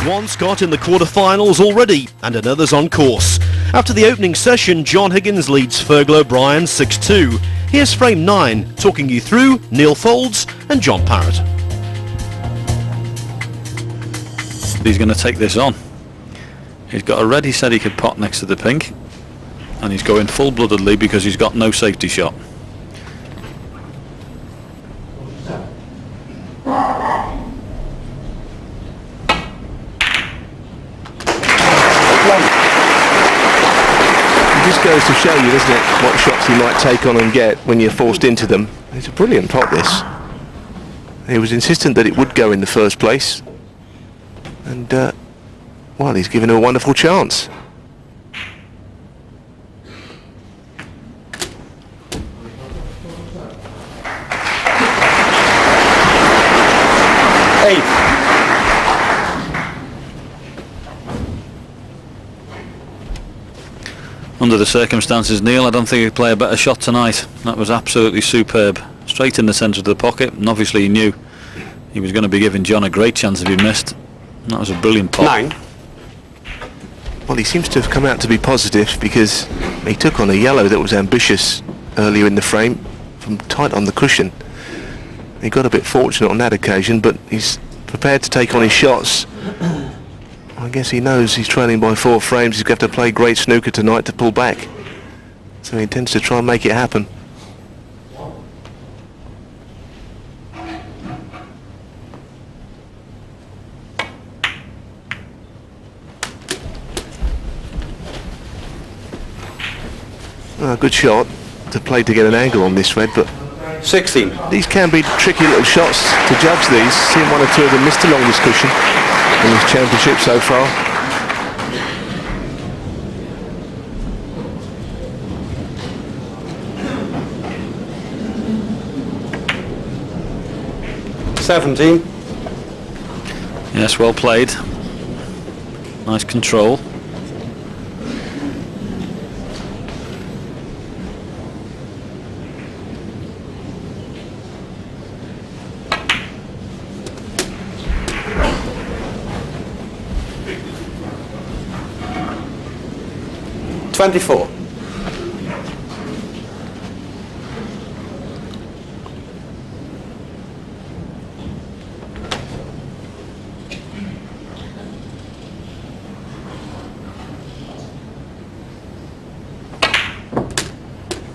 One Scot in the quarter-finals already, and another's on course. After the opening session, John Higgins leads Fergal O'Brien 6-2. Here's frame 9, talking you through Neil Folds and John Parrott. He's going to take this on. He's got a red he said he could pot next to the pink, and he's going full-bloodedly because he's got no safety shot. It just goes to show you, doesn't it, what shots you might take on and get when you're forced into them. It's a brilliant pot, this. He was insistent that it would go in the first place, and well, he's given him a wonderful chance. Under the circumstances, Neil, I don't think he'd play a better shot tonight. That was absolutely superb. Straight in the centre of the pocket, and obviously he knew he was going to be giving John a great chance if he missed. That was a brilliant pot. 9. Well, he seems to have come out to be positive because he took on a yellow that was ambitious earlier in the frame from tight on the cushion. He got a bit fortunate on that occasion, but he's prepared to take on his shots. I guess he knows he's trailing by 4 frames. He's going to have to play great snooker tonight to pull back. So he intends to try and make it happen. Good shot to play to get an angle on this red, but 16. these can be tricky little shots to judge these. Seen 1 or 2 of them missed along this cushion in this championship so far. Yes, well played. Nice control. $24.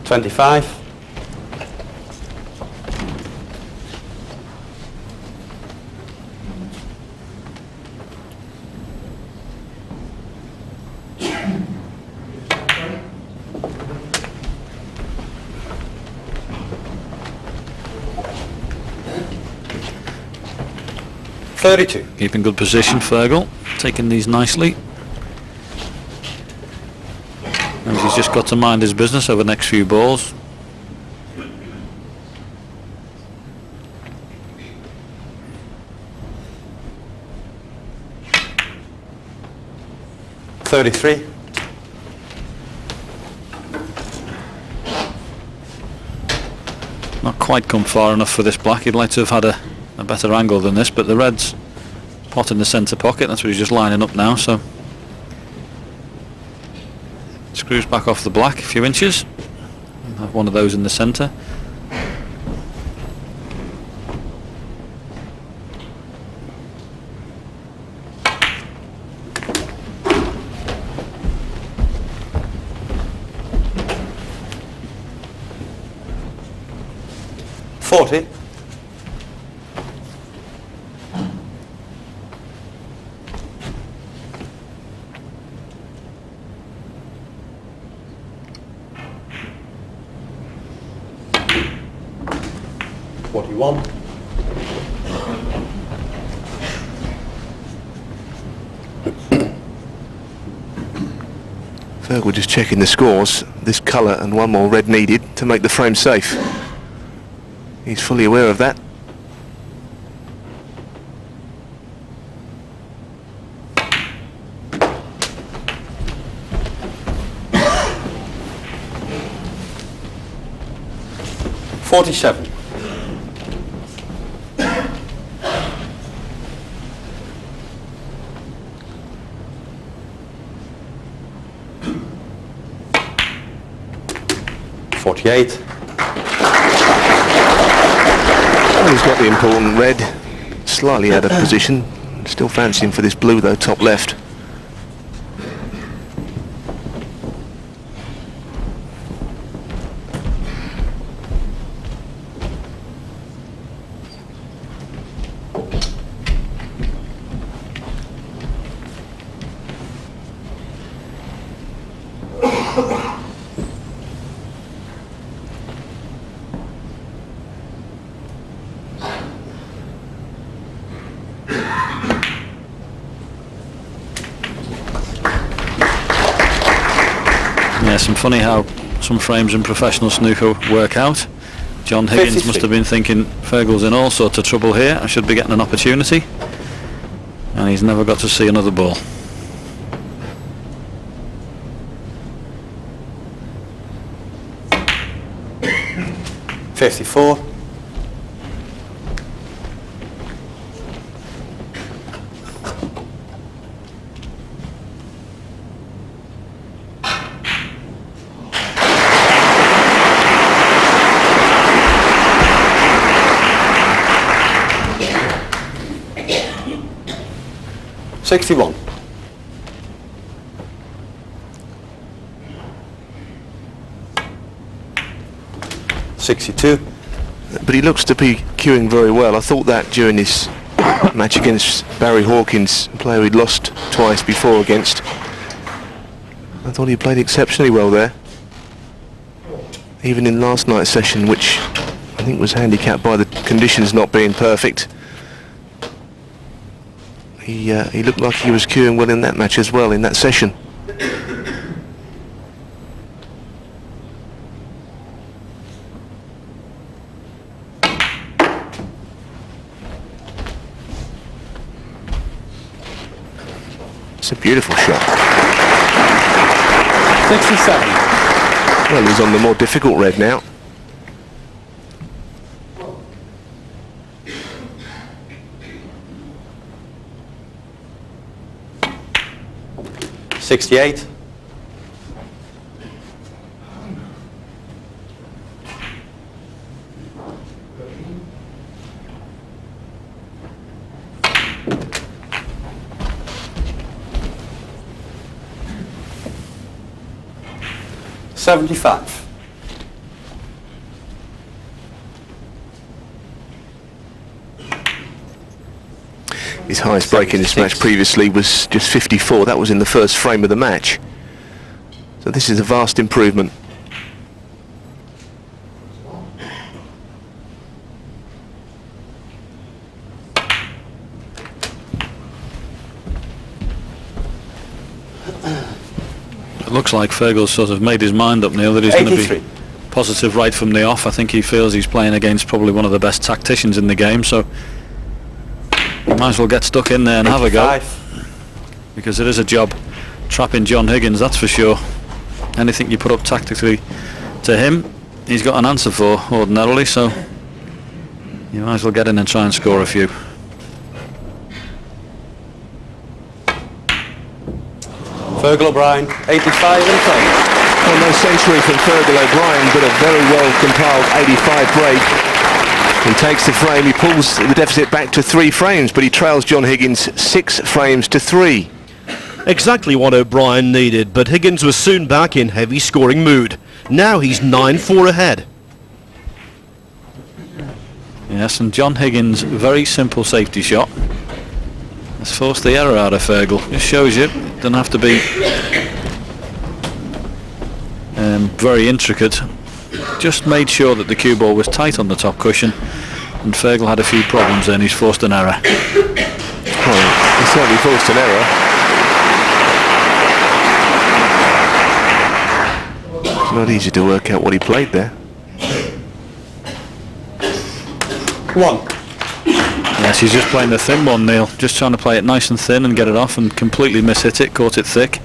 $25. $32. Keeping good position, Fergal. Taking these nicely. And he's just got to mind his business over the next few balls. $33. Not quite come far enough for this black. He'd like to have had a better angle than this, but the red's pot in the centre pocket. That's what he's just lining up now, so screws back off the black a few inches. Have one of those in the centre. $40. $41. Fergal just checking the scores. This colour and 1 more red needed to make the frame safe. He's fully aware of that. $47. 48. Well, he's got the important red, slightly out of position. Still fancying for this blue though, top left. Yes, and funny how some frames in professional snooker work out. John Higgins 53. must have been thinking, Fergal's in all sorts of trouble here, I should be getting an opportunity. And he's never got to see another ball. $54. $61. $62. But he looks to be cueing very well. I thought that during his match against Barry Hawkins, a player he'd lost twice before against. I thought he played exceptionally well there. Even in last night's session, which I think was handicapped by the conditions not being perfect. He looked like he was cueing well in that match as well, in that session. It's a beautiful shot. 67. Well, he's on the more difficult red now. $68. $75. His highest break in this match previously was just 54. That was in the first frame of the match. So this is a vast improvement. It looks like Fergal's sort of made his mind up, Neil, that he's going to 83. be positive right from the off. I think he feels he's playing against probably one of the best tacticians in the game, so he might as well get stuck in there and have a go, 85. because it is a job trapping John Higgins, that's for sure. Anything you put up tactically to him, he's got an answer for ordinarily, so you might as well get in and try and score a few. Fergal O'Brien, 85 and play. Well, no century from Fergal O'Brien, but a very well compiled 85 break. He takes the frame, he pulls the deficit back to 3 frames, but he trails John Higgins 6 frames to 3. Exactly what O'Brien needed, but Higgins was soon back in heavy scoring mood. Now he's 9-4 ahead. Yes, and John Higgins' very simple safety shot has forced the error out of Fergal. Just shows you, doesn't have to be very intricate. Just made sure that the cue ball was tight on the top cushion, and Fergal had a few problems then. He's forced an error. Well, he certainly forced an error. It's not easy to work out what he played there. 1. Yes, he's just playing the thin one, Neil. Just trying to play it nice and thin and get it off, and completely mishit it, caught it thick,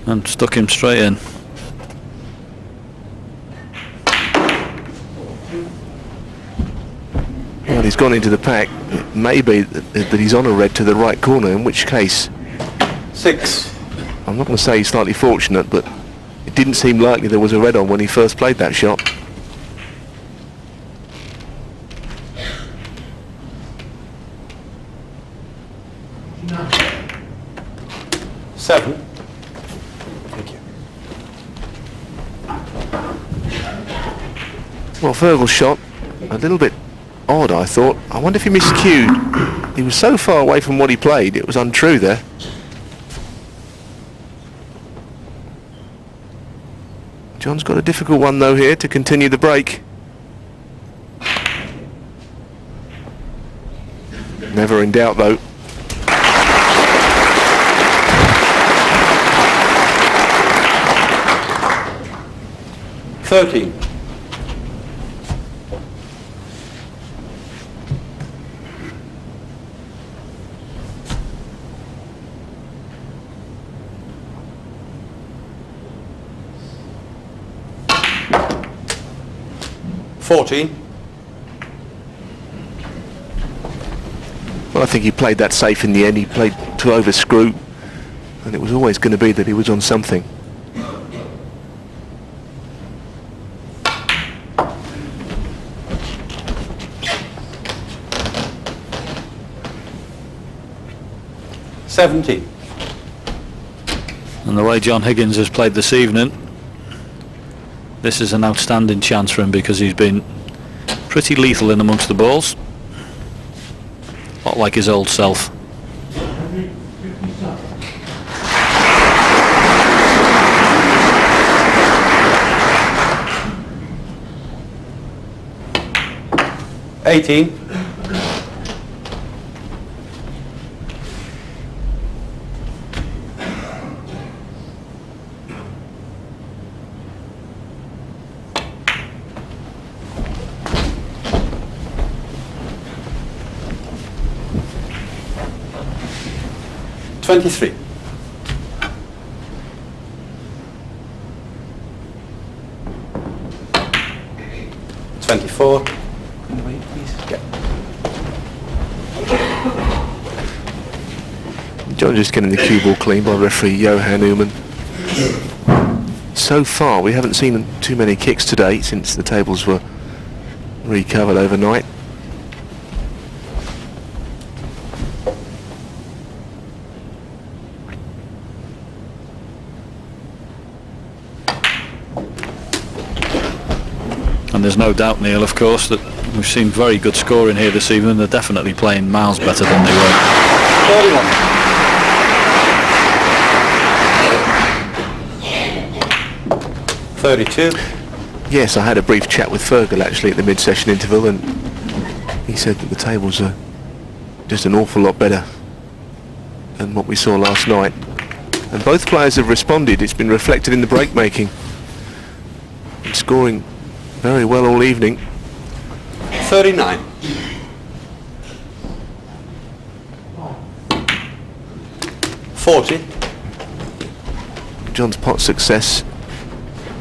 and stuck him straight in. Well, he's gone into the pack. It may be that he's on a red to the right corner, in which case 6. I'm not going to say he's slightly fortunate, but it it didn't seem likely there was a red on when he first played that shot. Seven. Thank you. Well, Fergal's shot, a little bit odd, I thought. I wonder if he miscued. He was so far away from what he played, it was untrue there. John's got a difficult one though here to continue the break. Never in doubt though. $13. $14. Well, I think he played that safe in the end. He played 2 over screw, and it was always going to be that he was on something. $17. And the way John Higgins has played this evening, this is an outstanding chance for him because he's been pretty lethal in amongst the balls. A lot like his old self. $18. $23. $24. John just getting the cue ball clean by referee Johan Uman. So far we haven't seen too many kicks today since the tables were recovered overnight. And there's no doubt, Neil, of course, that we've seen very good scoring here this evening. They're definitely playing miles better than they were. 32. Yes, I had a brief chat with Fergal actually at the mid-session interval, and he said that the tables are just an awful lot better than what we saw last night. And both players have responded. It's been reflected in the break making. And scoring very well all evening. 39. $40. John's pot success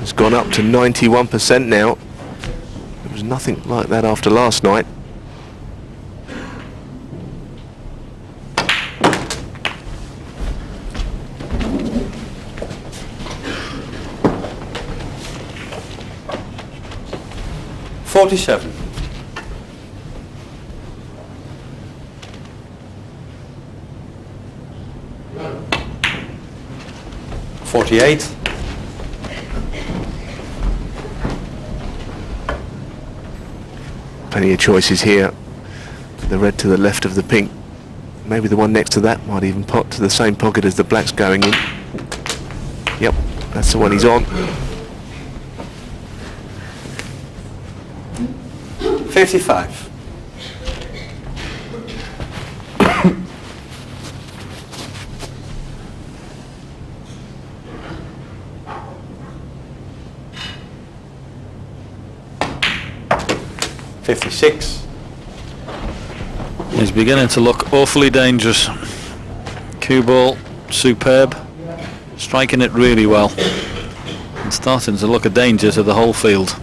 has gone up to 91% now. There was nothing like that after last night. $47. $48. Plenty of choices here. The red to the left of the pink. Maybe the one next to that might even pot to the same pocket as the black's going in. Yep, that's the one he's on. 55. $56. He's beginning to look awfully dangerous. Cue ball, superb. Striking it really well. And starting to look a danger to the whole field.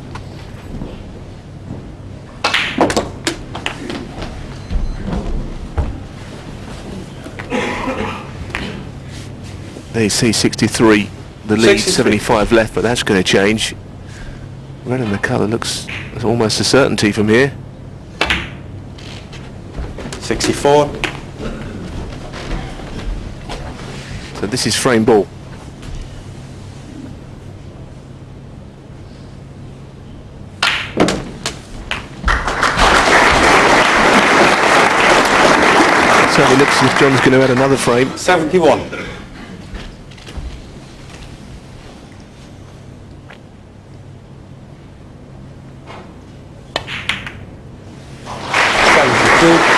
There you see 63, the lead, 63. 75 left, but that's going to change. Red in the colour looks almost a certainty from here. 64. So this is frame ball. Certainly looks as if John's going to add another frame. 71. 72.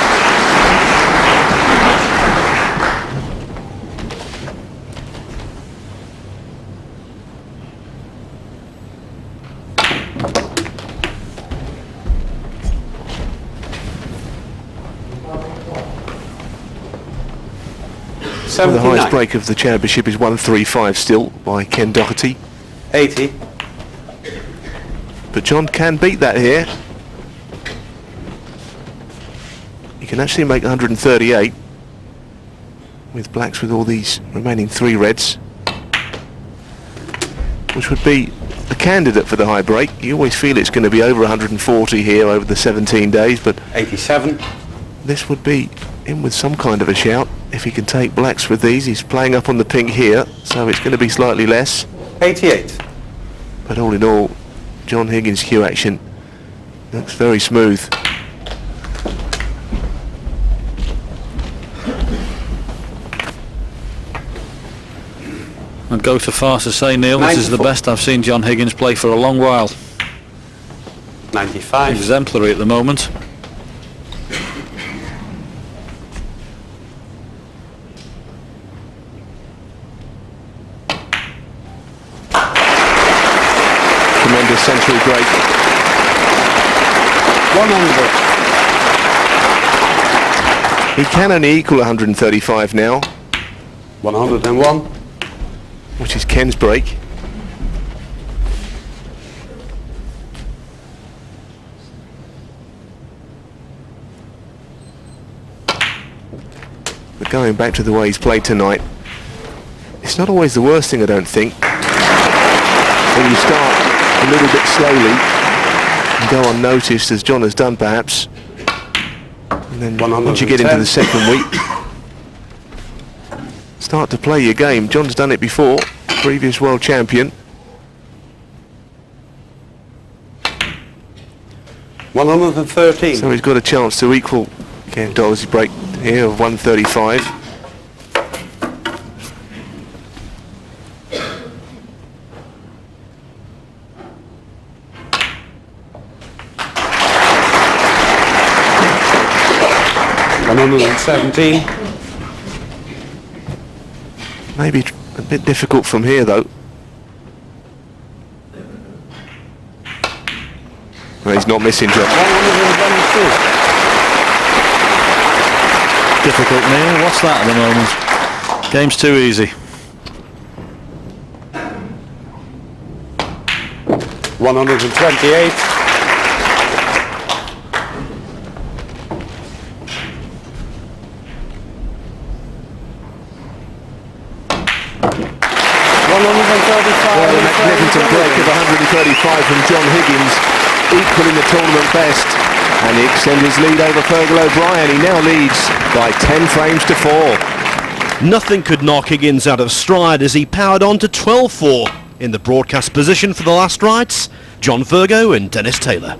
Well, the highest break of the championship is 135 still by Ken Doherty. 80. But John can beat that here. He can actually make 138 with blacks with all these remaining 3 reds, which would be a candidate for the high break. You always feel it's going to be over 140 here over the 17 days, but 87. this would be in with some kind of a shout if he can take blacks with these. He's playing up on the pink here, so it's going to be slightly less. 88. But all in all, John Higgins' cue action looks very smooth. I'd go so far to say, Neil, this is the 94. best I've seen John Higgins play for a long while. 95. Exemplary at the moment. Tremendous century break. 100. He can only equal 135 now, 101. which is Ken's break. But going back to the way he's played tonight, it's not always the worst thing, I don't think. When you start a little bit slowly and go unnoticed, as John has done perhaps, and then once you get into the second week, start to play your game. John's done it before, previous world champion. 113. So he's got a chance to equal Ken Doherty's break here of 135. and 17. Maybe a bit difficult from here though. Well, he's not missing, John. 122. Difficult, Neil. What's that at the moment? Game's too easy. 128. 135. Well, a magnificent break of 135 from John Higgins, equaling the tournament best, and he extends his lead over Fergal O'Brien. He now leads by 10 frames to 4. Nothing could knock Higgins out of stride as he powered on to 12-4. In the broadcast position for the last rights, John Fergal and Dennis Taylor.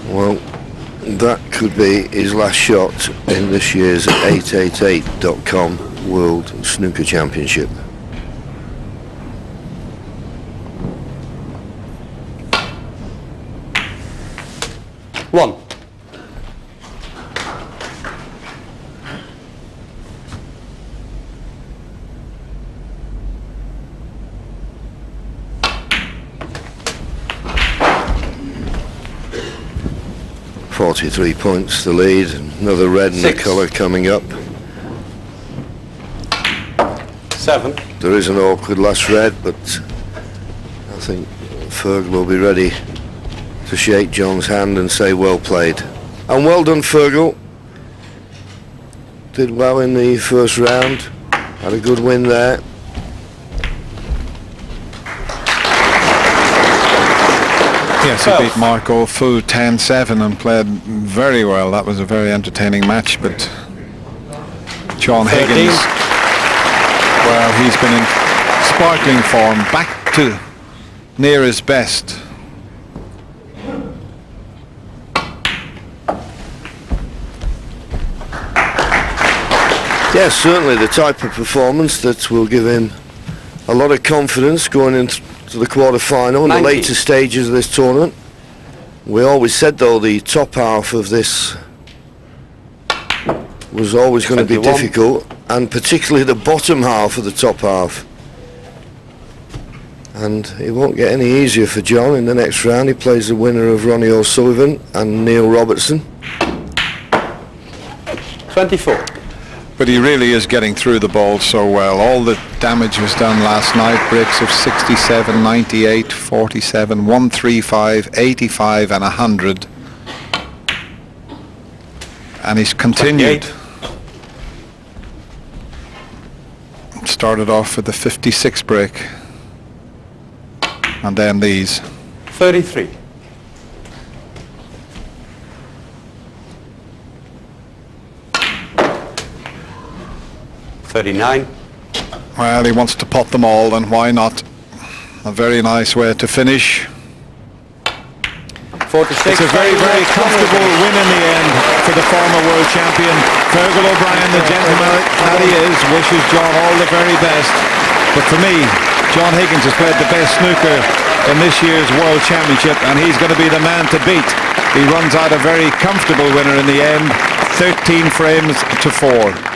Well, that could be his last shot in this year's 888.com World Snooker Championship. One. .43 points the lead, another red in the colour coming up. 7. There is an awkward last red, but I think Fergal will be ready to shake John's hand and say well played. And well done, Fergal. Did well in the first round, had a good win there. Yes, he beat Marco full 10-7 and played very well. That was a very entertaining match, but John 13. Higgins, well, he's been in sparkling form, back to near his best. Yes, certainly the type of performance that will give him a lot of confidence going into the quarter-final and the 90. later stages of this tournament. We always said, though, the top half of this was always going to be 21. difficult, and particularly the bottom half of the top half. And it won't get any easier for John in the next round. He plays the winner of Ronnie O'Sullivan and Neil Robertson. 24. But he really is getting through the ball so well. All the damage was done last night. Breaks of 67, 98, 47, 135, 85 and 100. And he's continued. 28. Started off with the 56 break. And then these. 33. $39. Well, he wants to pot them all, and why not? A very nice way to finish. 46. It's a very, very comfortable win in the end for the former world champion. Fergal O'Brien, the gentleman that he is, wishes John all the very best. But for me, John Higgins has played the best snooker in this year's World Championship, and he's going to be the man to beat. He runs out a very comfortable winner in the end, 13 frames to 4.